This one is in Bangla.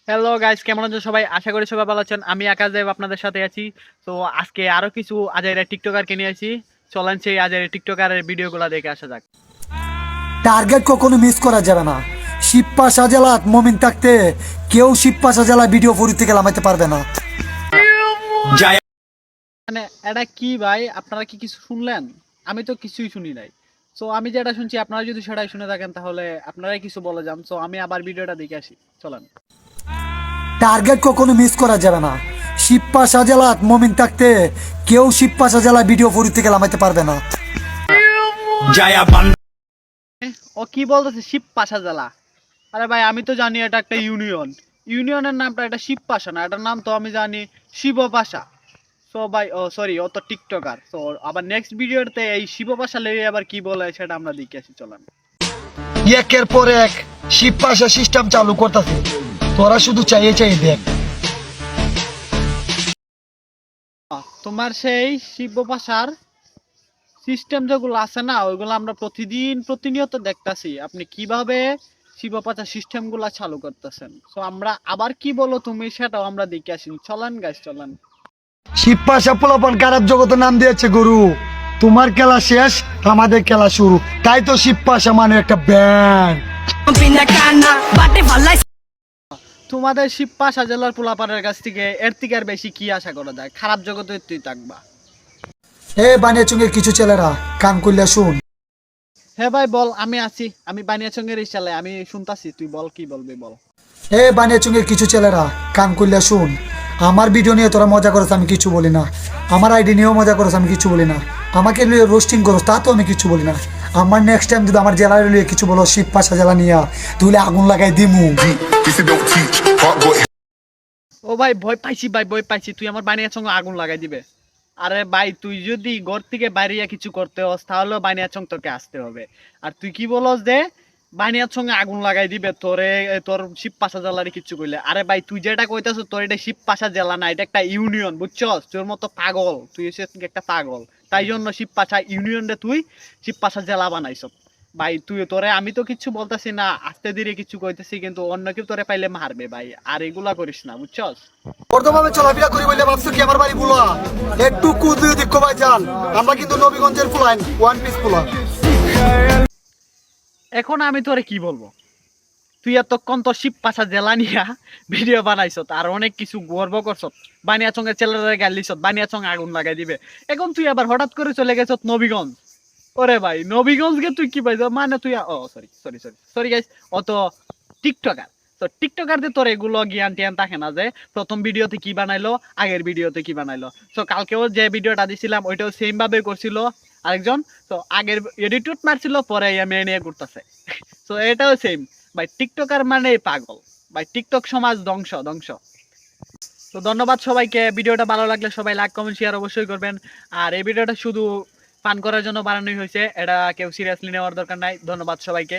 হ্যালো গাইস, কেমন আছেন সবাই? আশা করি সবাই ভালো আছেন। আমি আকাশ দেব আপনাদের সাথে আছি। তো আজকে আরো কিছু আজাইরা টিকটকারকে নিয়ে আসি। চলেন সেই আজাইরা টিকটকারের ভিডিওগুলো দেখে আসা যাক। টার্গেট কখনো মিস করা যাবে না। শিপ্পা শাহজালাল মমিন থাকতে কেউ শিপ্পা শাহজালাল ভিডিও ফুরি থেকে লামাইতে পারবে না। মানে এটা কি ভাই, আপনারা কি কিছু শুনলেন? আমি তো কিছুই শুনি নাই। সো আমি যেটা শুনছি আপনারা যদি সেটাই শুনে থাকেন তাহলে আপনারাই কিছু বলে যান। সো আমি আবার ভিডিওটা দেখে আসি, চলেন। টার্গেট কখনো মিস করা যাবে না। শিপ্পা শাহজালাল মমিন থাকতে কেউ শিপ্পা শাহজালাল ভিডিও ফুরি থেকে লামাইতে পারবে না। ও কি বলতেছে শিব পাশা জেলা? আরে ভাই আমি তো জানি এটা একটা ইউনিয়ন। ইউনিয়নের নামটা এটা শিব পাশা না, এটার নাম তো আমি জানি শিব পাশা। সো ভাই, ও সরি, ও তো টিকটকার। সো আবার নেক্সট ভিডিওতে এই শিব পাশা লেগে আবার কি বলে সেটা আমরা দেখে আসি, চলেন। একের পর এক শিপ্পা শাহ সিস্টেম চালু করতেছে, তোরা শুধু চাইয়ে চাইয়ে দেখ। তোমার সেই শিব পাশার সিস্টেম যেগুলো আছে না, ওইগুলো আমরা প্রতিনিয়ত দেখতাছি আপনি কিভাবে শিব পাশা সিস্টেম গুলা চালু করতেছেন। সো আমরা আবার কি বলো তুমি সেটাও আমরা দেখে আসি, চলেন গাইস, চলেন। শিপ্পা শাহ পোলাপান খারাপ জগতের নাম দিয়েছে গুরু। তোমার খেলা শেষ, আমাদের খেলা শুরু। তাই তো শিপ্পা শাহ মানে একটা ব্যান্ড। তোমাদের শিব পাশা জেলার পোলাপানের কাছ থেকে এর থেকে আর বেশি কি আশা করা যায়? খারাপ জগতে তুই থাকবা। এ বানিয়াচুঙ্গের কিছু ছেলেরা কান খুললে শুন। হ্যাঁ ভাই বল, আমি আছি, আমি বানিয়াচঙ্গের ইশালে আমি শুনতাছি, তুই বল কি বলবি বল। এ বানিয়াচুঙ্গের কিছু ছেলেরা কান খুললে শুন। আমার ভিডিও নিয়ে তোরা মজা করছ, আমি কিছু বলি না। আমার আইডি নিয়েও মজা করছ, আমি কিছু বলি না। আমাকে নিয়ে রোস্টিং করো, তা তো আমি কিছু বলি না। আমার নেক্সট টাইম যদি আমার জেলার নিয়ে কিছু বলো, শিব পাশা জেলা নিয়ে, তুলে আগুন লাগাই দিমু। ও ভাই ভয় পাইছি, ভাই ভয় পাইছি, তুই আমার বানিয়াচঙ্গ আগুন লাগাই দিবে। আরে ভাই তুই যদি ঘর থেকে বাইরে কিছু করতে হস তাহলে বানিয়াচং তোকে আসতে হবে। আর তুই কি বলস যে বানিয়াচং আগুন লাগাই দিবে তোরে, তোর শিব পাশা জেলারে কিছু কইলে? আরে ভাই তুই যেটা কইতাছ তোর এটা শিব পাশা জেলা না, এটা একটা ইউনিয়ন, বুঝছস? তোর মতো পাগল, তুই হচ্ছে একটা পাগল। তাই জন্য শিব পাশা ইউনিয়ন রে তুই শিব পাশা জেলা বানাইছ। ভাই তুই তোরে আমি তো কিছু বলতাছি না, আস্তে ধীরে কিছু কইতেছি, কিন্তু অন্য কেউ তোরে পাইলে মারবে ভাই, আর এগুলা করিস না, বুঝছস? বর্তমানে চলাফেরা করি বলে ভাবছো কি আমার বাড়ি বুলা? একটু কুদু দেখো ভাই জান, আমরা কিন্তু নবীগঞ্জের ফুলাইন ওয়ান পিস ফুলা। এখন আমি তোরে কি বলবো? তুই এতক্ষণ তো শিব পাশা জেলা নিয়া ভিডিও বানাইছ আর অনেক কিছু গর্ব করছ, বানিয়াচঙ্গের ছেলেরা গালিছ, বানিয়াচং আগুন লাগাই দিবে। এখন তুই আবার হঠাৎ করে চলে গেছ নবীগঞ্জ। ওরে ভাই নবীগঞ্জকে তুই কি পাইছ? মানে তুই ও sorry sorry sorry sorry guys, অত টিকটকার। তো টিকটকারদের তোর এগুলো জ্ঞান টিয়ান থাকে না যে প্রথম ভিডিওতে কি বানাইলো, আগের ভিডিওতে কি বানাইলো। তো কালকেও যে ভিডিওটা দিছিলাম ওইটাও সেম ভাবে করছিল আরেকজন। তো আগের এডিট মারছিল, পরে মেয়ে নিয়ে ঘুরতেছে। তো এটাও সেম ভাই, টিকটকার মানে পাগল ভাই, টিকটক সমাজ ধ্বংস ধ্বংস। তো ধন্যবাদ সবাইকে, ভিডিওটা ভালো লাগলে সবাই লাইক কমেন্ট শেয়ার অবশ্যই করবেন। আর এই ভিডিওটা শুধু পান করার জন্য বানানোই হয়েছে, এটা কেউ সিরিয়াসলি নেওয়ার দরকার নাই। ধন্যবাদ সবাইকে।